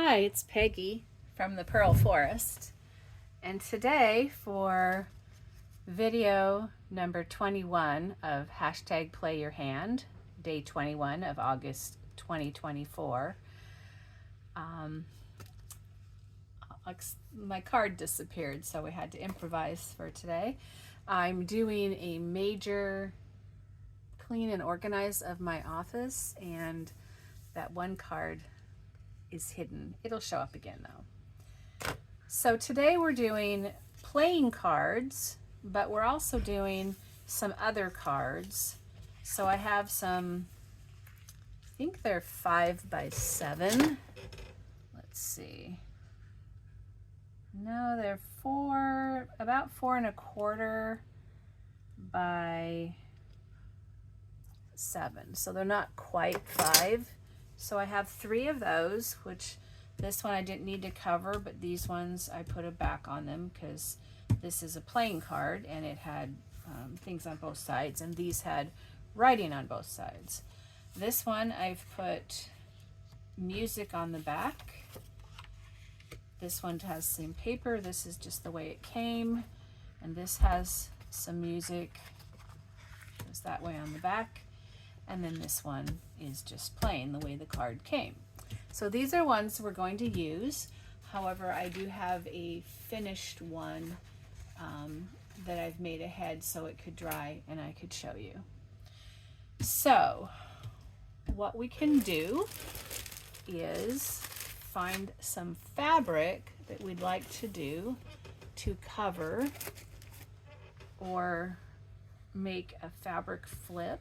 Hi, it's Peggy from the Pearl Forest, and today for video number 21 of hashtag Play Your Hand, day 21 of August 2024. My card disappeared, so we had to improvise for today. I'm doing a major clean and organize of my office, and that one card is hidden. It'll show up again though. So today we're doing playing cards, but we're also doing some other cards. So I have some, I think they're 5x7. Let's see. No, they're about 4¼ by 7. So they're not quite 5. So I have 3 of those, which this one I didn't need to cover, but these ones I put a back on them because this is a playing card and it had things on both sides, and these had writing on both sides. This one I've put music on the back. This one has some paper. This is just the way it came, and this has some music. Goes that way on the back. And then this one is just plain the way the card came. So these are ones we're going to use. However, I do have a finished one that I've made ahead so it could dry and I could show you. So what we can do is find some fabric that we'd like to do to cover or make a fabric flip,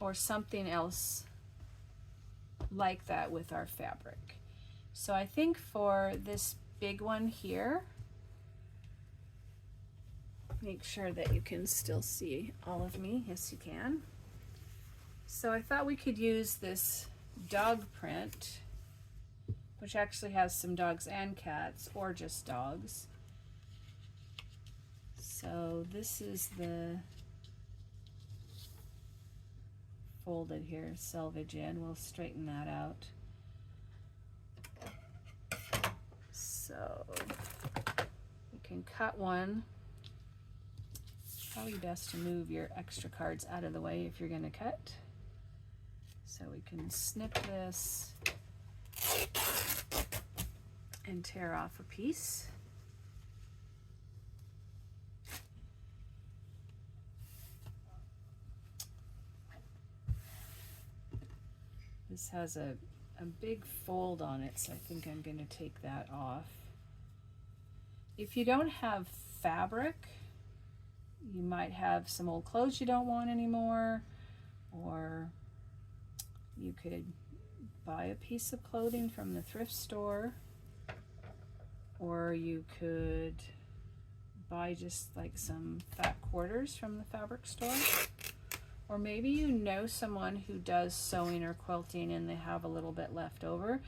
or something else like that with our fabric. So I think for this big one here, make sure that you can still see all of me. Yes, you can. So I thought we could use this dog print, which actually has some dogs and cats, or just dogs. So this is the folded here, selvage in. We'll straighten that out. So you can cut one. Probably best to move your extra cards out of the way if you're going to cut. So we can snip this and tear off a piece. This has a big fold on it, so I think I'm going to take that off. If you don't have fabric, you might have some old clothes you don't want anymore, or you could buy a piece of clothing from the thrift store, or you could buy just like some fat quarters from the fabric store. Or maybe you know someone who does sewing or quilting and they have a little bit left over,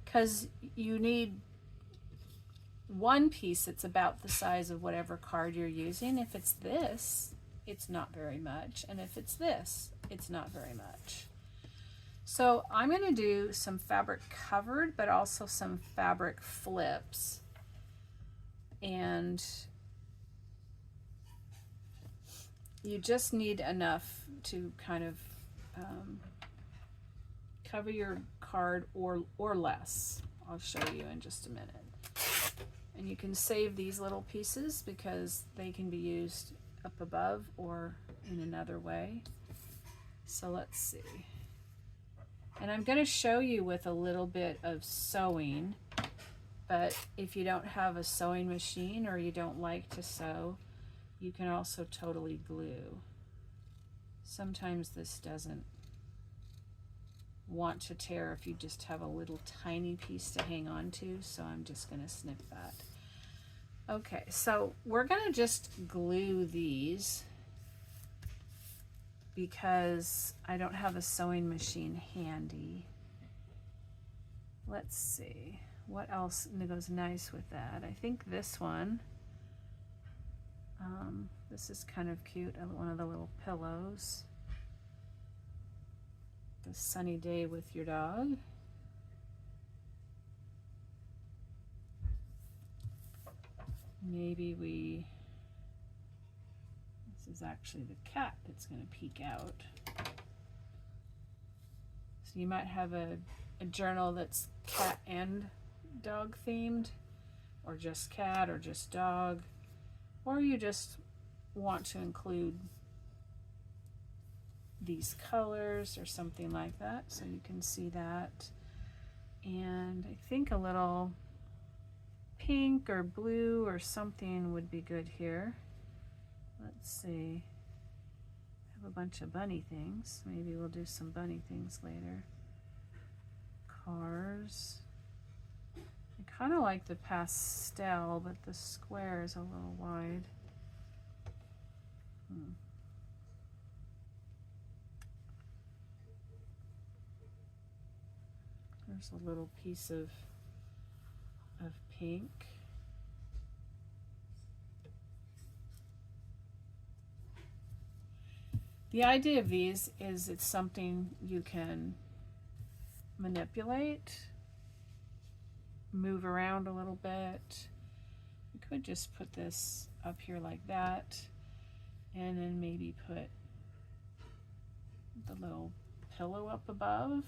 because you need one piece that's about the size of whatever card you're using. If it's this, it's not very much, and if it's this, it's not very much. So I'm going to do some fabric covered, but also some fabric flips, and you just need enough to kind of cover your card or less. I'll show you in just a minute. And you can save these little pieces because they can be used up above or in another way. So let's see. And I'm going to show you with a little bit of sewing, but if you don't have a sewing machine or you don't like to sew, you can also totally glue. Sometimes this doesn't want to tear if you just have a little tiny piece to hang on to, so I'm just going to snip that. Okay, so we're going to just glue these because I don't have a sewing machine handy. Let's see what else goes nice with that. I think this one, this is kind of cute, one of the little pillows. The sunny day with your dog. maybe this is actually the cat that's going to peek out. So you might have a journal that's cat and dog themed, or just cat or just dog, or you just want to include these colors or something like that, so you can see that. And I think a little pink or blue or something would be good here. Let's see. I have a bunch of bunny things. Maybe we'll do some bunny things later. Cars. I kind of like the pastel, but the square is a little wide. There's a little piece of pink. The idea of these is it's something you can manipulate, move around a little bit. You could just put this up here like that, and then maybe put the little pillow up above.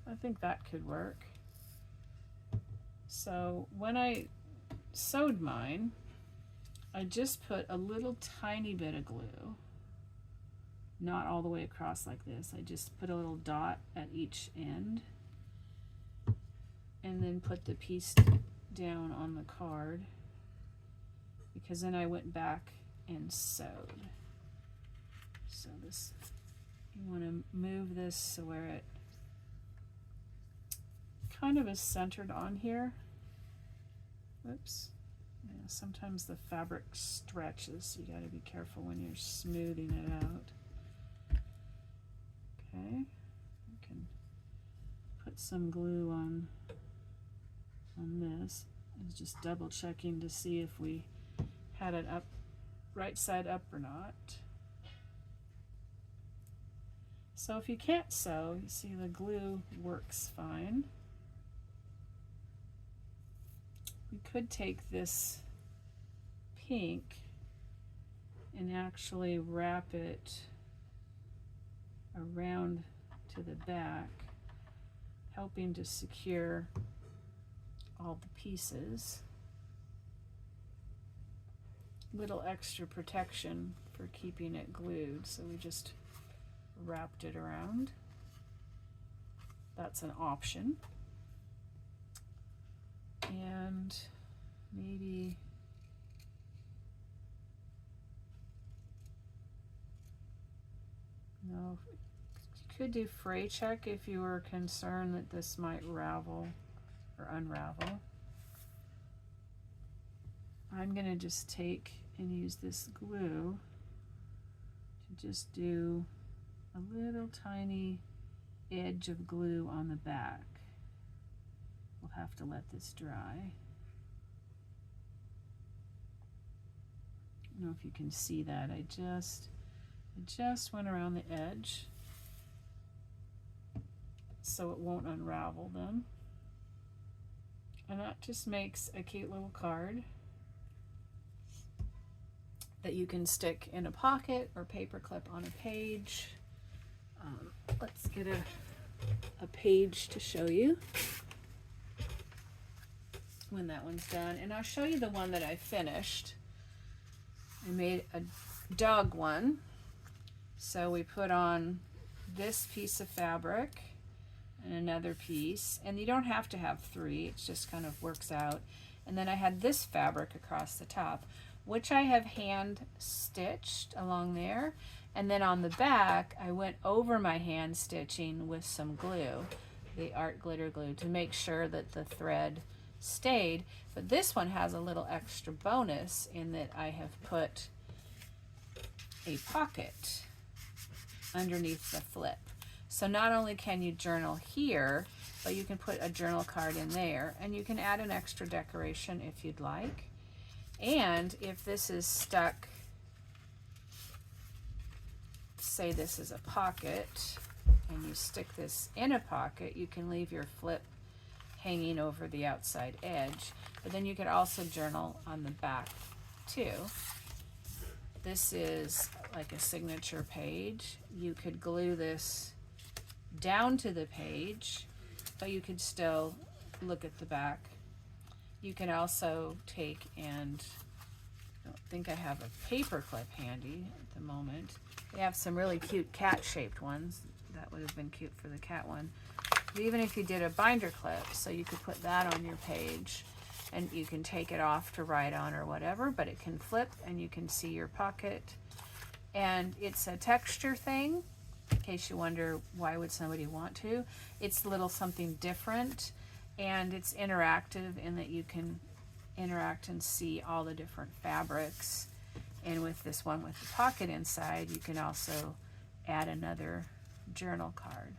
I think that could work. So when I sewed mine, I just put a little tiny bit of glue, not all the way across like this. I just put a little dot at each end and then put the piece down on the card, because then I went back and sewed. So this, you want to move this so where it kind of is centered on here. Whoops. Yeah, sometimes the fabric stretches, so you got to be careful when you're smoothing it out. Okay, you can put some glue on this. I was just double checking to see if we had it up, right side up or not. So if you can't sew, you see the glue works fine. We could take this pink and actually wrap it around to the back, helping to secure all the pieces. Little extra protection for keeping it glued, so we just wrapped it around. That's an option. And maybe no, you could do fray check if you were concerned that this might ravel or unravel. I'm gonna just take and use this glue to just do a little tiny edge of glue on the back. We'll have to let this dry. I don't know if you can see that. I just went around the edge so it won't unravel then. And that just makes a cute little card that you can stick in a pocket or paper clip on a page. Let's get a page to show you when that one's done, and I'll show you the one that I finished. I made a dog one, so we put on this piece of fabric and another piece, and you don't have to have three, it just kind of works out. And then I had this fabric across the top, which I have hand stitched along there, and then on the back I went over my hand stitching with some glue, the art glitter glue, to make sure that the thread stayed. But this one has a little extra bonus in that I have put a pocket underneath the flip. So not only can you journal here, but you can put a journal card in there, and you can add an extra decoration if you'd like. And if this is stuck, say this is a pocket, and you stick this in a pocket, you can leave your flip hanging over the outside edge. But then you could also journal on the back too. This is like a signature page. You could glue this down to the page, but you could still look at the back. You can also take, and I don't think I have a paper clip handy at the moment. They have some really cute cat shaped ones. That would have been cute for the cat one. But even if you did a binder clip, so you could put that on your page and you can take it off to write on or whatever, but it can flip and you can see your pocket. And it's a texture thing, in case you wonder why would somebody want to. It's a little something different, and it's interactive in that you can interact and see all the different fabrics. And with this one with the pocket inside, you can also add another journal card.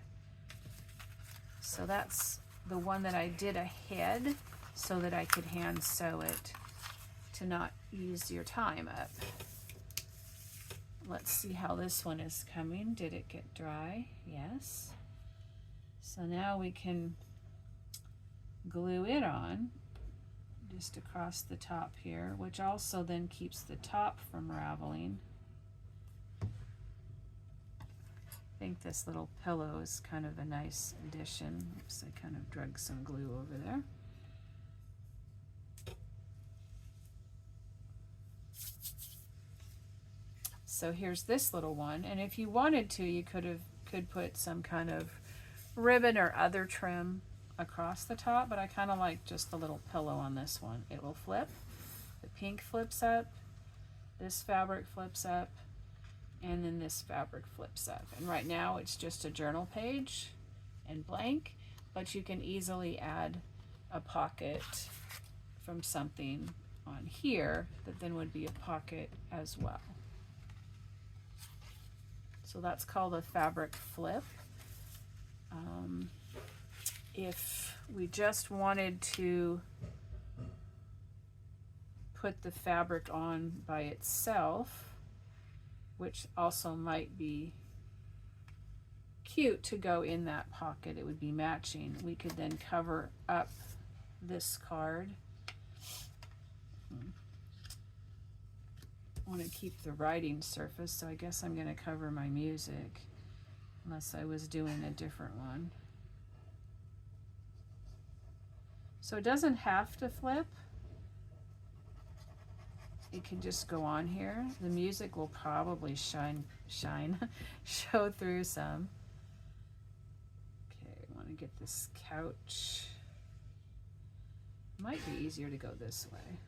So that's the one that I did ahead so that I could hand sew it to not use your time up. Let's see how this one is coming. Did it get dry? Yes. So now we can glue it on just across the top here, which also then keeps the top from raveling. I think this little pillow is kind of a nice addition. Oops, I kind of drug some glue over there. So here's this little one, and if you wanted to, you could put some kind of ribbon or other trim across the top, but I kind of like just the little pillow on this one. It will flip. The pink flips up, this fabric flips up, and then this fabric flips up. And right now it's just a journal page and blank, but you can easily add a pocket from something on here that then would be a pocket as well. So that's called a fabric flip. If we just wanted to put the fabric on by itself, which also might be cute to go in that pocket, it would be matching. We could then cover up this card. I want to keep the writing surface, so I guess I'm going to cover my music, unless I was doing a different one. So it doesn't have to flip. It can just go on here. The music will probably show through some. Okay, I want to get this couch. Might be easier to go this way.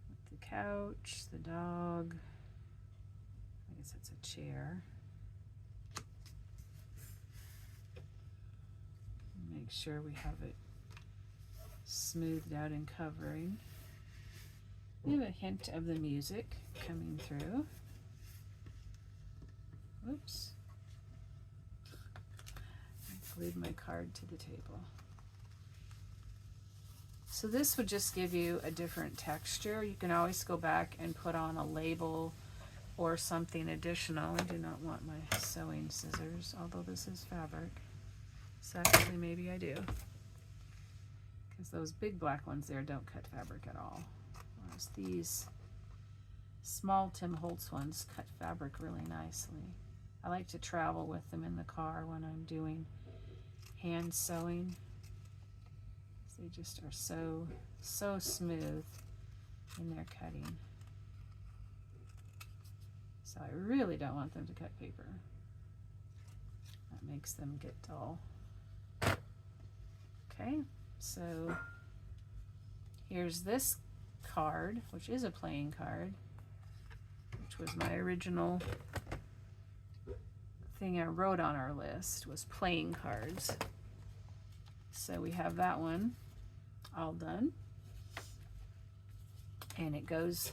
With the couch, the dog. I guess that's a chair. Make sure we have it smoothed out and covering. We have a hint of the music coming through. Whoops. I glued my card to the table. So this would just give you a different texture. You can always go back and put on a label or something additional. I do not want my sewing scissors, although this is fabric. So actually maybe I do, because those big black ones there don't cut fabric at all. Whereas these small Tim Holtz ones cut fabric really nicely. I like to travel with them in the car when I'm doing hand sewing. They just are so smooth in their cutting. So I really don't want them to cut paper. That makes them get dull. Okay, so here's this card, which is a playing card, which was my original thing I wrote on our list, was playing cards. So we have that one all done, and it goes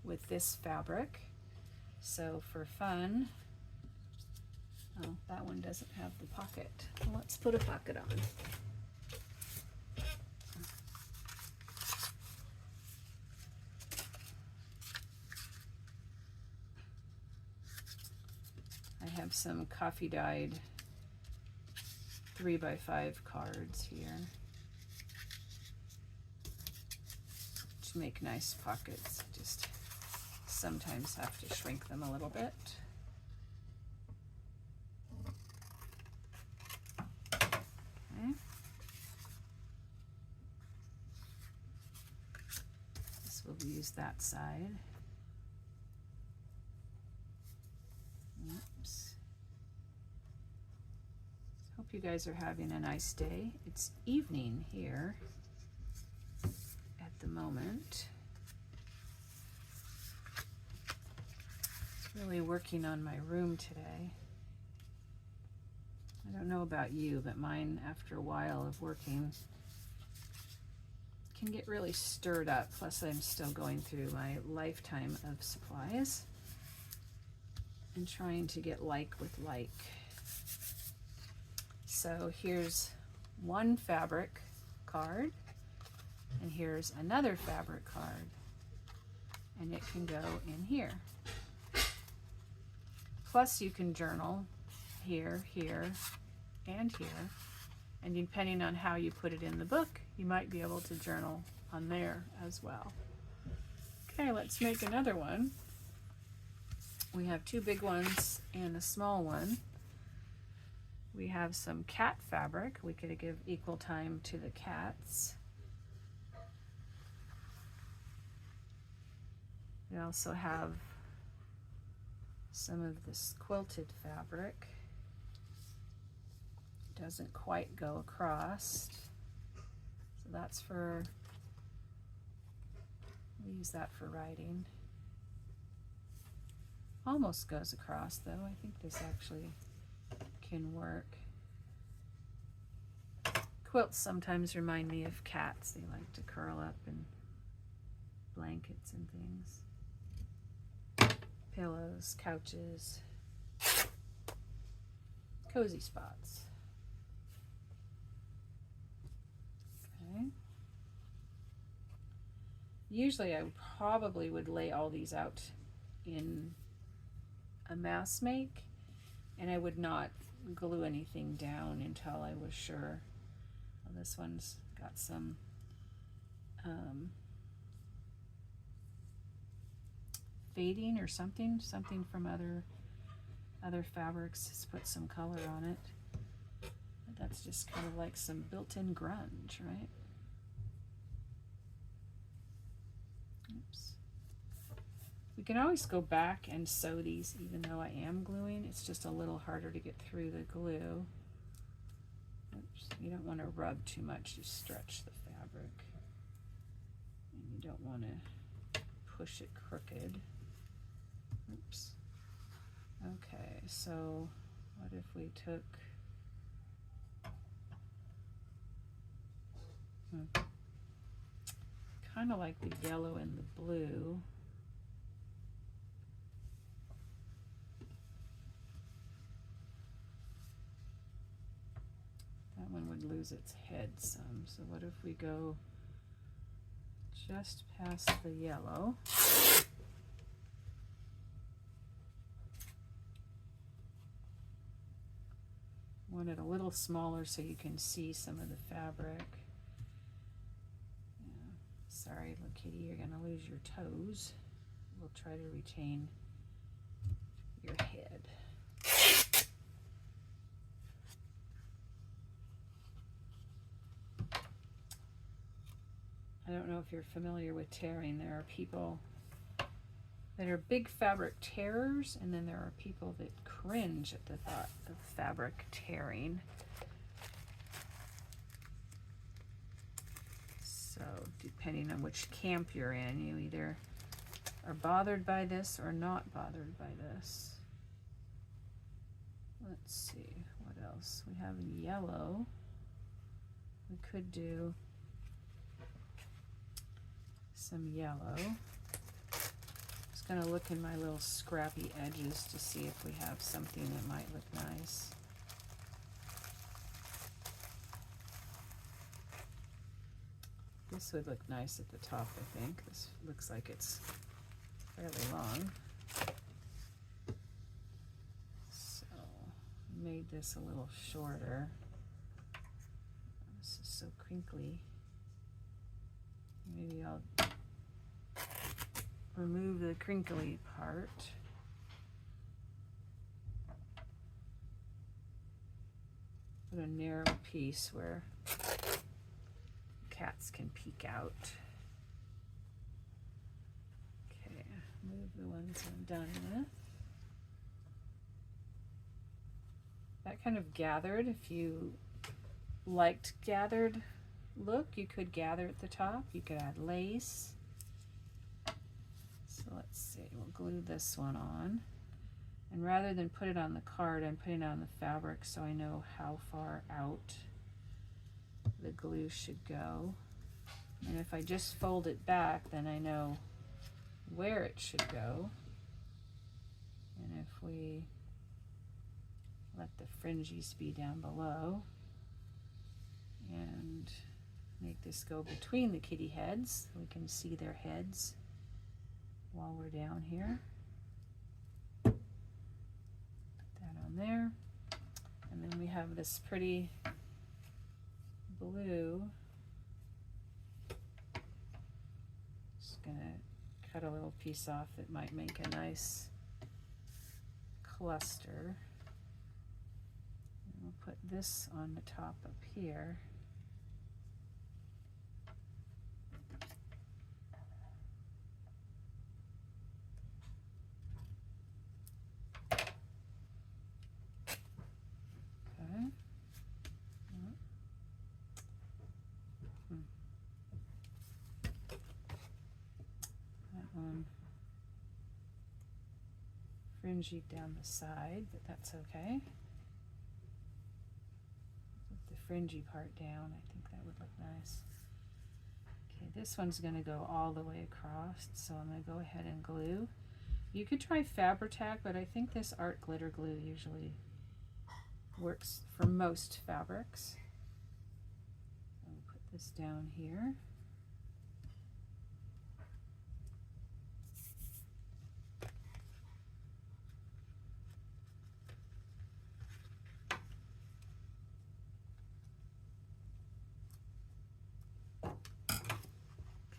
with this fabric. So for fun, oh, that one doesn't have the pocket. Well, let's put a pocket on. I have some coffee dyed 3x5 cards here to make nice pockets. Just sometimes have to shrink them a little bit. Okay. This will use that side. Oops. Hope you guys are having a nice day. It's evening here at the moment. Really working on my room today. I don't know about you, but mine, after a while of working, can get really stirred up. Plus, I'm still going through my lifetime of supplies and trying to get like with like. So here's one fabric card, and here's another fabric card, and it can go in here. Plus you can journal here, here, and here. And depending on how you put it in the book, you might be able to journal on there as well. Okay, let's make another one. We have two big ones and a small one. We have some cat fabric. We could give equal time to the cats. We also have some of this quilted fabric. Doesn't quite go across. So that's for, we use that for writing. Almost goes across though. I think this actually can work. Quilts sometimes remind me of cats. They like to curl up in blankets and things. Pillows, couches, cozy spots. Okay. Usually I probably would lay all these out in a mass make, and I would not glue anything down until I was sure. Well, this one's got some fading or something from other fabrics has put some color on it. But that's just kind of like some built-in grunge, right? Oops. We can always go back and sew these even though I am gluing. It's just a little harder to get through the glue. Oops. You don't want to rub too much to stretch the fabric. And you don't want to push it crooked. Oops. Okay, so what if we took kind of like the yellow and the blue. That one would lose its head some. So what if we go just past the yellow? Want it a little smaller so you can see some of the fabric. Yeah. Sorry, little kitty, you're gonna lose your toes. We'll try to retain your head. I don't know if you're familiar with tearing. There are people that are big fabric tearers, and then there are people that cringe at the thought of fabric tearing. So depending on which camp you're in, you either are bothered by this or not bothered by this. Let's see, what else? We have yellow. We could do some yellow. Just gonna look in my little scrappy edges to see if we have something that might look nice. This would look nice at the top, I think. This looks like it's fairly long. So, made this a little shorter. This is so crinkly. Maybe I'll remove the crinkly part. Put a narrow piece where cats can peek out. Okay, move the ones I'm done with. That kind of gathered. If you liked gathered look, you could gather at the top. You could add lace. So let's see, we'll glue this one on. And rather than put it on the card, I'm putting it on the fabric so I know how far out the glue should go. And if I just fold it back, then I know where it should go. And if we let the fringes be down below and make this go between the kitty heads, we can see their heads while we're down here. Put that on there. And then we have this pretty blue. Just gonna cut a little piece off that might make a nice cluster. And we'll put this on the top up here. Fringy down the side, but that's okay. Put the fringy part down. I think that would look nice. Okay, this one's going to go all the way across, so I'm going to go ahead and glue. You could try Fabri-Tac, but I think this art glitter glue usually works for most fabrics. I'll put this down here.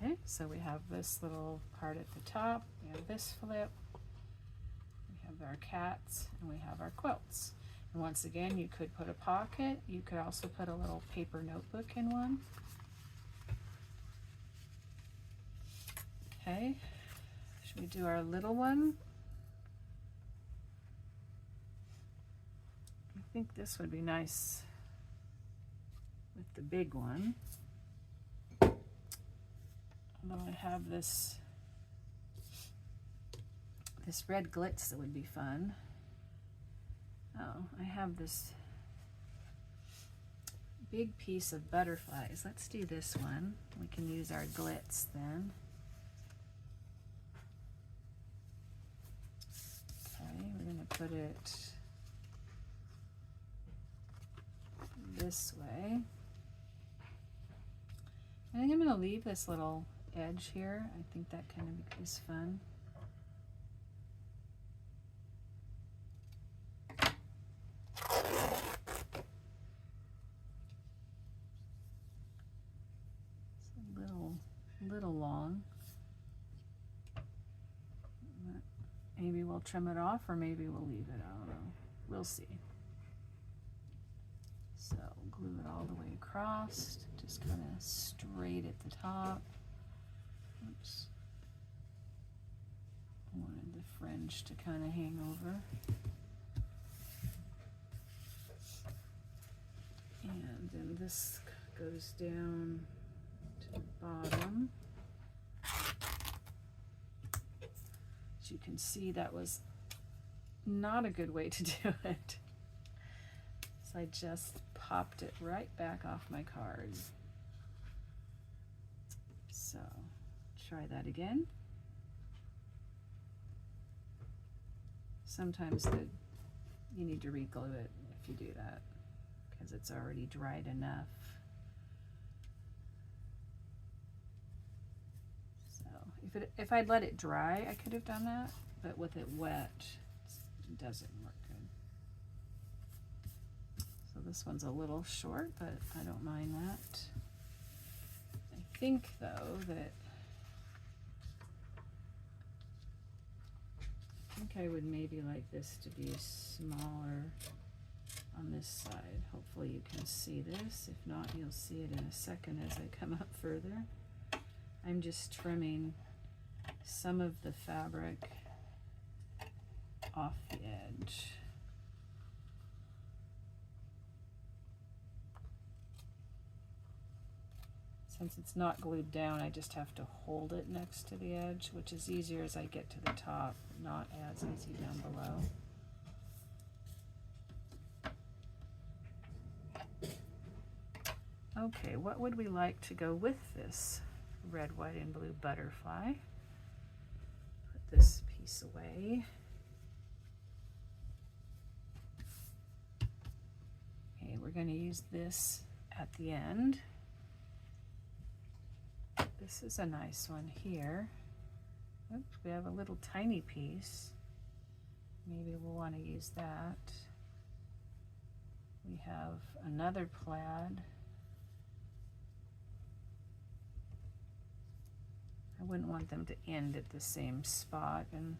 Okay, so we have this little part at the top, we have this flip, we have our cats, and we have our quilts. And once again, you could put a pocket, you could also put a little paper notebook in one. Okay, should we do our little one? I think this would be nice with the big one. Although I have this red glitz that would be fun. Oh, I have this big piece of butterflies. Let's do this one. We can use our glitz then. Okay, we're going to put it this way. I think I'm going to leave this little edge here. I think that kind of is fun. It's a little long. Maybe we'll trim it off, or maybe we'll leave it. I don't know. We'll see. So glue it all the way across, just kind of straight at the top. Oops. I wanted the fringe to kind of hang over. And then this goes down to the bottom. As you can see, that was not a good way to do it. So I just popped it right back off my card. So try that again. Sometimes you need to re-glue it if you do that, because it's already dried enough. So if I'd let it dry, I could have done that, but with it wet, it doesn't work good. So This one's a little short, but I don't mind that. I think though that I would maybe like this to be smaller on this side. Hopefully you can see this. If not, you'll see it in a second as I come up further. I'm just trimming some of the fabric off the edge. Since it's not glued down, I just have to hold it next to the edge, which is easier as I get to the top, not as easy down below. Okay, what would we like to go with this red, white, and blue butterfly? Put this piece away. Okay, we're going to use this at the end. This is a nice one here. Oops, we have a little tiny piece. Maybe we'll want to use that. We have another plaid. I wouldn't want them to end at the same spot, and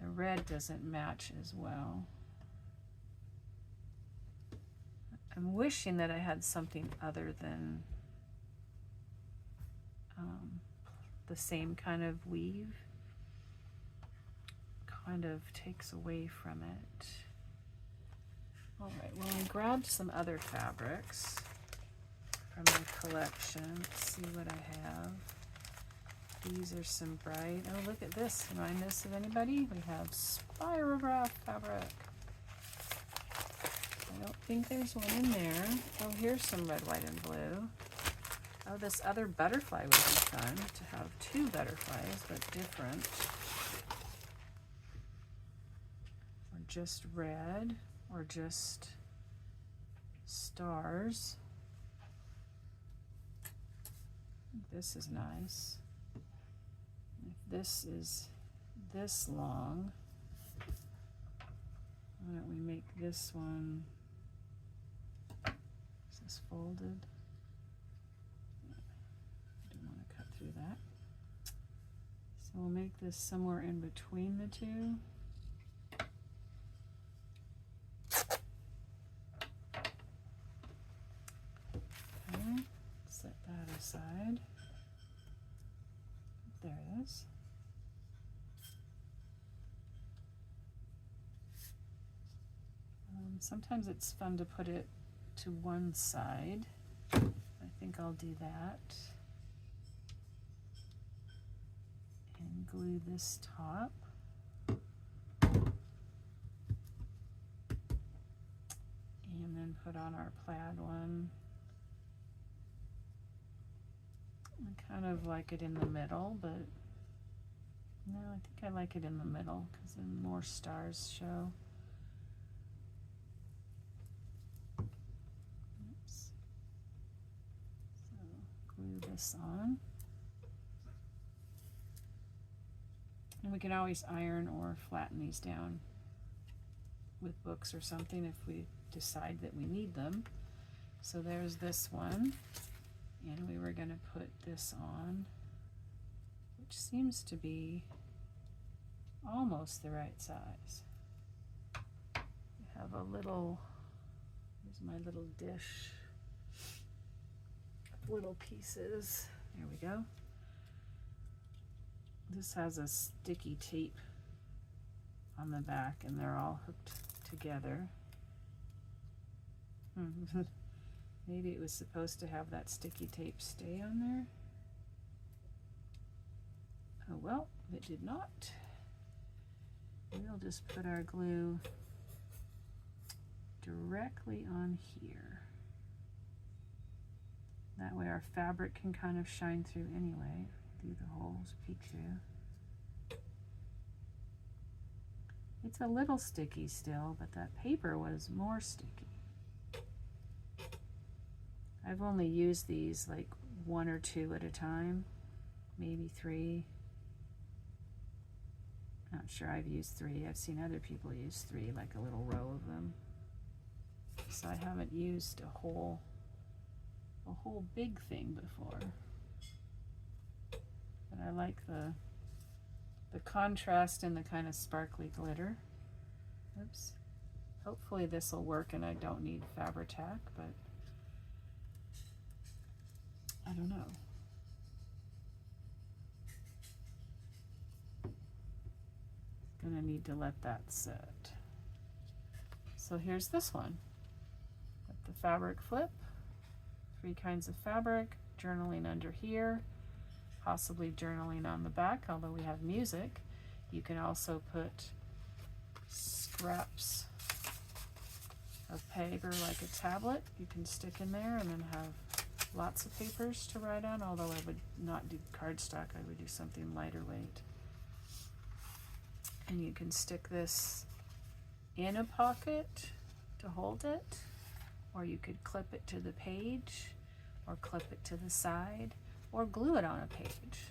the red doesn't match as well. I'm wishing that I had something other than the same kind of weave. Kind of takes away from it. All right, well, I grabbed some other fabrics from my collection. Let's see what I have. These are some bright, oh, look at this. Remind this of anybody? We have Spirograph fabric. I don't think there's one in there. Oh, here's some red, white, and blue. Oh, this other butterfly would be fun to have two butterflies, but different. Or just red, or just stars. This is nice. If this is this long, why don't we make this one, is this folded? Through that. So we'll make this somewhere in between the two. Okay, set that aside. There it is. Sometimes it's fun to put it to one side. I think I'll do that. And glue this top. And then put on our plaid one. I kind of like it in the middle, but no, I think I like it in the middle because then more stars show. Oops. So glue this on. And we can always iron or flatten these down with books or something if we decide that we need them. So there's this one, and we were going to put this on, which seems to be almost the right size. We have a little, here's my little dish of little pieces. There we go. This has a sticky tape on the back, and they're all hooked together. Maybe it was supposed to have that sticky tape stay on there. Oh well, it did not. We'll just put our glue directly on here. That way our fabric can kind of shine through anyway. Through the holes, peek through. It's a little sticky still, but that paper was more sticky. I've only used these like 1 or 2 at a time, maybe 3. Not sure I've used 3. I've seen other people use 3, like a little row of them. So I haven't used a whole big thing before. But I like the contrast and the kind of sparkly glitter. Oops. Hopefully this will work and I don't need Fabri-Tac, but I don't know. Gonna need to let that sit. So here's this one. Got the fabric flip, 3 kinds of fabric, journaling under here, possibly journaling on the back, although we have music. You can also put scraps of paper like a tablet you can stick in there and then have lots of papers to write on, although I would not do cardstock, I would do something lighter weight. And you can stick this in a pocket to hold it, or you could clip it to the page, or clip it to the side, or glue it on a page.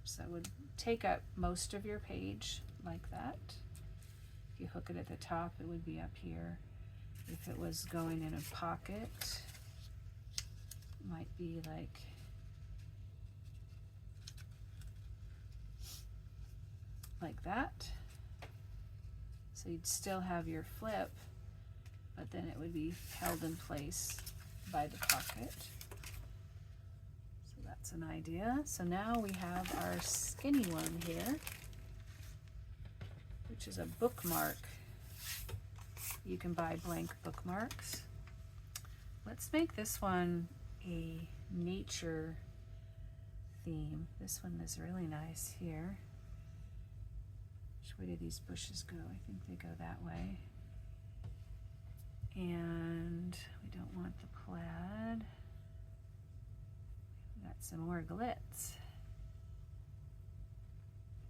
So it would take up most of your page like that. If you hook it at the top, it would be up here. If it was going in a pocket, it might be like that. So you'd still have your flip, but then it would be held in place by the pocket. So that's an idea. So now we have our skinny one here, which is a bookmark. You can buy blank bookmarks. Let's make this one a nature theme. This one is really nice here. Which way do these bushes go? I think they go that way. And we don't want the plaid. We got some more glitz.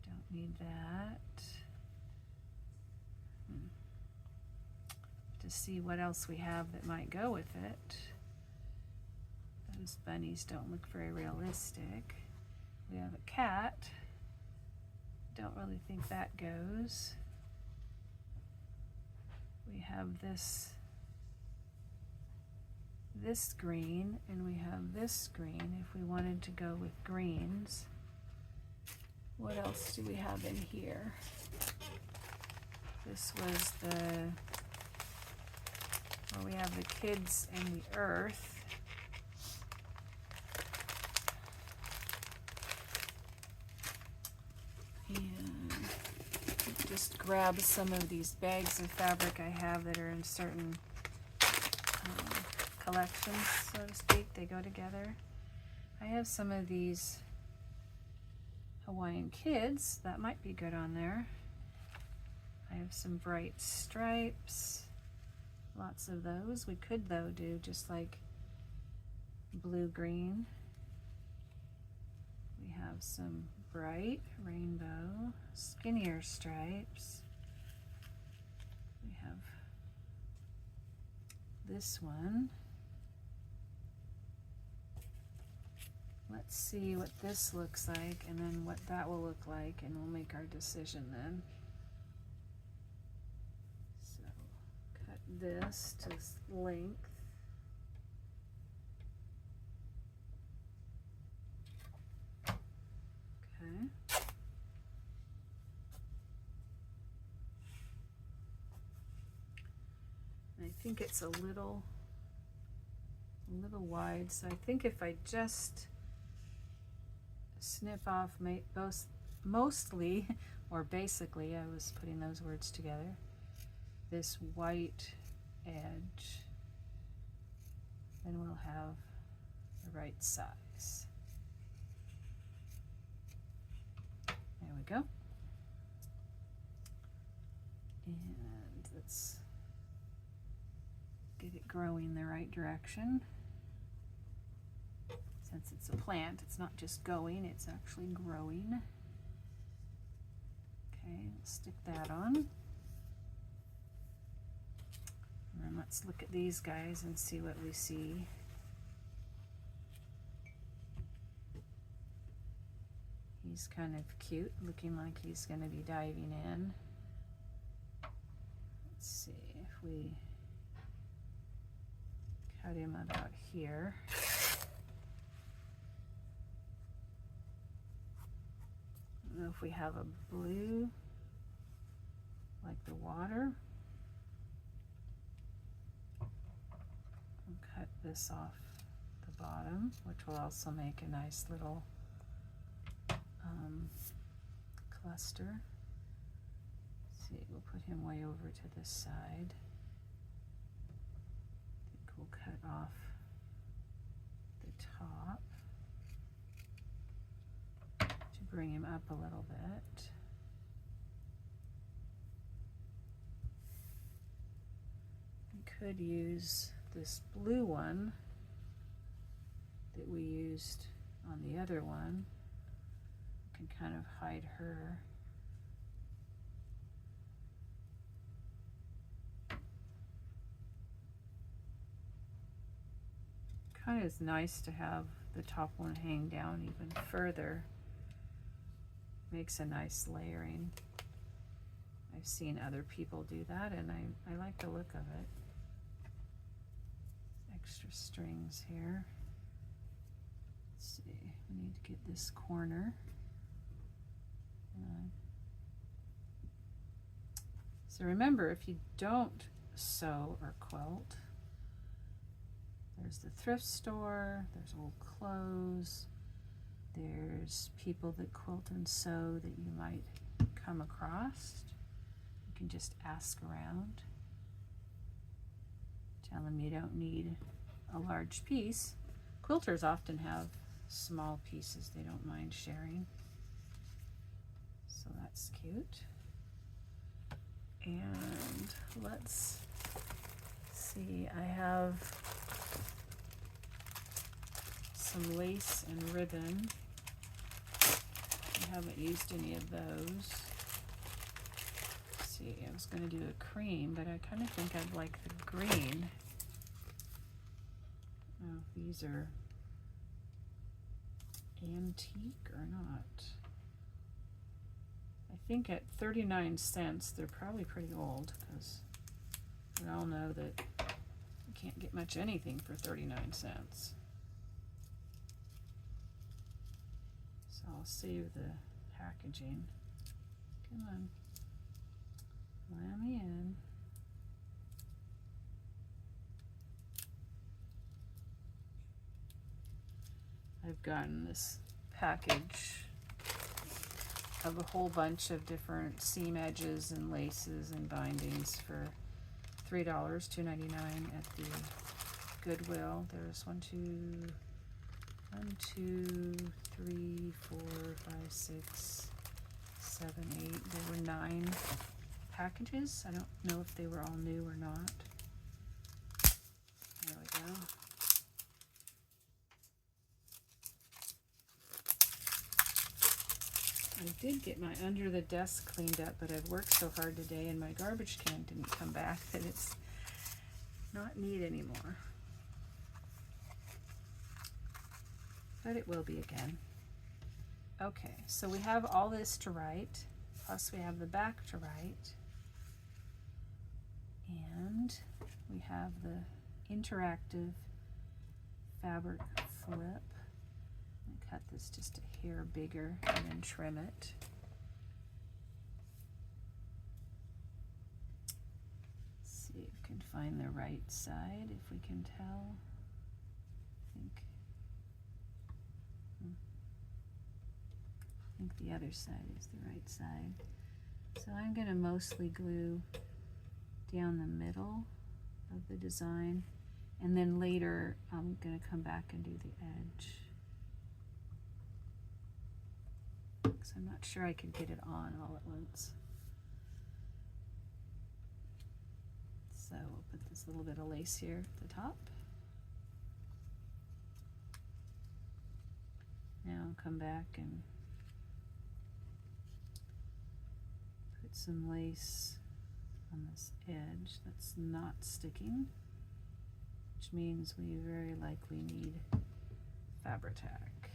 Don't need that. To see what else we have that might go with it. Those bunnies don't look very realistic. We have a cat. Don't really think that goes. We have this green, and we have this green. If we wanted to go with greens, what else do we have in here? This was where we have the kids and the earth. And just grab some of these bags of fabric I have that are in certain collections, so to speak. They go together. I have some of these Hawaiian kids. That might be good on there. I have some bright stripes. Lots of those. We could, though, do just like blue-green. We have some bright rainbow, skinnier stripes. We have this one. Let's see what this looks like and then what that will look like, and we'll make our decision then. So cut this to length. Okay. And I think it's a little wide, so I think if I just snip off mostly, or basically, I was putting those words together, this white edge, then we'll have the right size. There we go. And let's get it growing the right direction. Since it's a plant, it's not just going, it's actually growing. Okay, let's stick that on. And then let's look at these guys and see what we see. He's kind of cute, looking like he's going to be diving in. Let's see if we cut him about here. I don't know if we have a blue like the water. I'll cut this off the bottom, which will also make a nice little cluster. Let's see, we'll put him way over to this side. I think we'll cut off the top to bring him up a little bit. We could use this blue one that we used on the other one. We can kind of hide her. Kind of is nice to have the top one hang down even further. Makes a nice layering. I've seen other people do that and I like the look of it. Extra strings here. Let's see, we need to get this corner. So remember, if you don't sew or quilt, there's the thrift store, there's old clothes, there's people that quilt and sew that you might come across. You can just ask around. Tell them you don't need a large piece. Quilters often have small pieces they don't mind sharing. So that's cute. And let's see, I have some lace and ribbon. I haven't used any of those. Let's see, I was going to do a cream, but I kind of think I'd like the green. Oh, these are antique or not. I think at 39 cents, they're probably pretty old because we all know that you can't get much anything for 39 cents. So I'll save the packaging. Come on, let me in. I've gotten this package of a whole bunch of different seam edges and laces and bindings for $3, $2.99 at the Goodwill. There's 1, 2, 3, 4, 5, 6, 7, 8. There were 9 packages. I don't know if they were all new or not. There we go. I did get my under the desk cleaned up, but I've worked so hard today and my garbage can didn't come back that it's not neat anymore. But it will be again. Okay, so we have all this to write, plus we have the back to write. And we have the interactive fabric flip. Cut this just a hair bigger and then trim it. Let's see if we can find the right side, if we can tell. I think the other side is the right side. So I'm going to mostly glue down the middle of the design, and then later I'm going to come back and do the edge. So I'm not sure I could get it on all at once. So we'll put this little bit of lace here at the top. Now I'll come back and put some lace on this edge that's not sticking, which means we very likely need Fabri-Tac.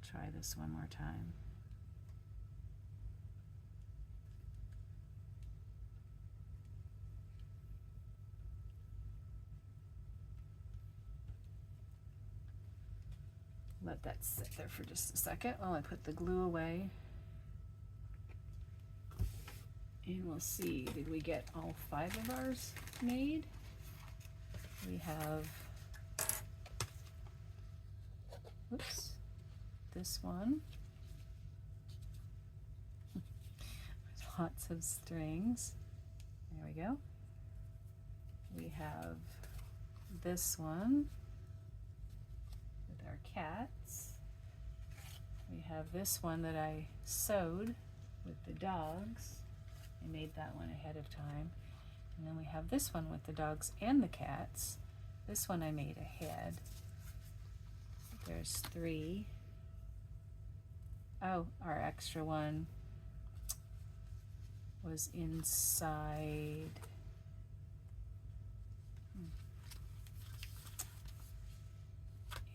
Try this one more time. Let that sit there for just a second while I put the glue away. And we'll see, did we get all 5 of ours made? We have, oops, this one. There's lots of strings. There we go. We have this one with our cats. We have this one that I sewed with the dogs. I made that one ahead of time. And then we have this one with the dogs and the cats. This one I made ahead. There's 3. Oh, our extra one was inside.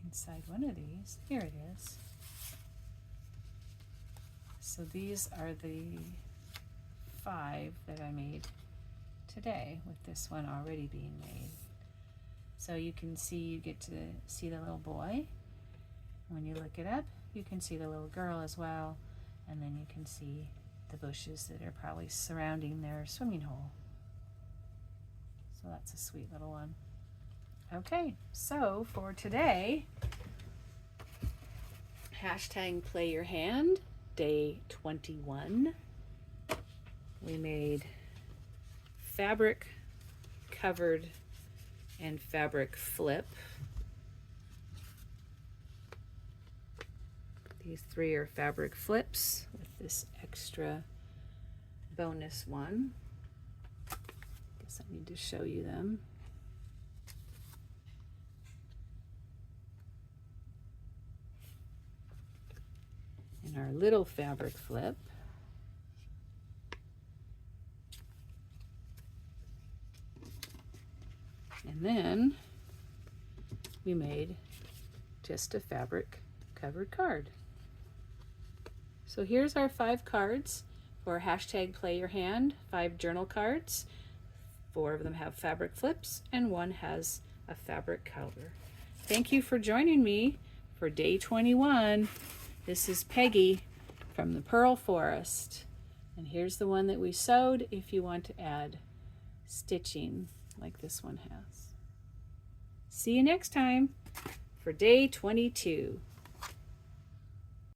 Inside one of these. Here it is. So these are the 5 that I made today, with this one already being made. So you can see, you get to see the little boy. When you look it up, you can see the little girl as well, and then you can see the bushes that are probably surrounding their swimming hole. So that's a sweet little one. Okay, so for today, hashtag Play Your Hand, day 21. We made fabric covered and fabric flip. These 3 are fabric flips with this extra bonus one. Guess I need to show you them. And our little fabric flip. And then we made just a fabric covered card. So here's our 5 cards for hashtag Play Your Hand, 5 journal cards. 4 of them have fabric flips and 1 has a fabric cover. Thank you for joining me for day 21. This is Peggy from the Pearl Forest. And here's the one that we sewed if you want to add stitching like this one has. See you next time for day 22.